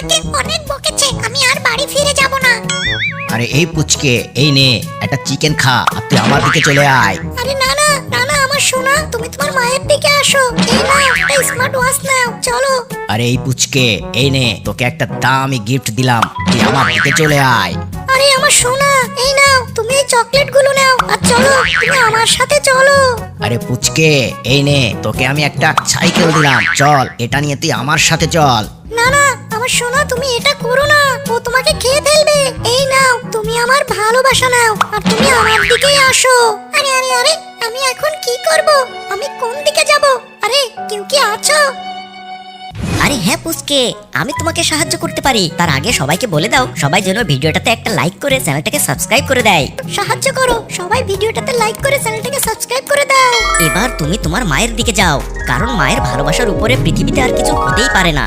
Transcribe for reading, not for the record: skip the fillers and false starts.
আমাকে অনেক বকেছে, আমি আর বাড়ি ফিরে যাব না। আরে এই পুচকে, এই নে একটা চিকেন খা, আর তুই আমার দিকে চলে আয়। আরে না না না না, আমার সোনা, তুমি তোমার মায়ের দিকে আসো। এই নাও একটা স্মার্ট ওয়াচ নাও, চলো। আরে এই পুচকে, এই নে তোকে একটা দামি গিফট দিলাম, তুই আমার দিকে চলে আয়। আরে আমার সোনা, এই নাও তুমি এই চকলেট গুলো নাও, আর চলো তুমি আমার সাথে চলো। আরে পুচকে, এই নে তোকে আমি একটা সাইকেল দিলাম, চল এটা নিয়ে তুই আমার সাথে চল। না না আমার সোনা, তুমি এটা করো না, ও তোমাকে খেয়ে ফেলবে। এই নাও তুমি আমার ভালোবাসা নাও, আর তুমি আমার দিকেই আসো। আরে আরে আরে, আমি এখন কি করব? আমি কোন দিকে যাব? আরে কেউ কি আছো? আরে হ্যাঁ পুচকে, আমি তোমাকে সাহায্য করতে পারি। তার আগে সবাইকে বলে দাও, সবাই যেন ভিডিওটাতে একটা লাইক করে চ্যানেলটাকে সাবস্ক্রাইব করে দেয়। সাহায্য করো, সবাই ভিডিওটাতে লাইক করে চ্যানেলটাকে সাবস্ক্রাইব করে দাও। এবার তুমি তোমার মায়ের দিকে যাও, কারণ মায়ের ভালোবাসার উপরে পৃথিবীতে আর কিছু হতেই পারে না।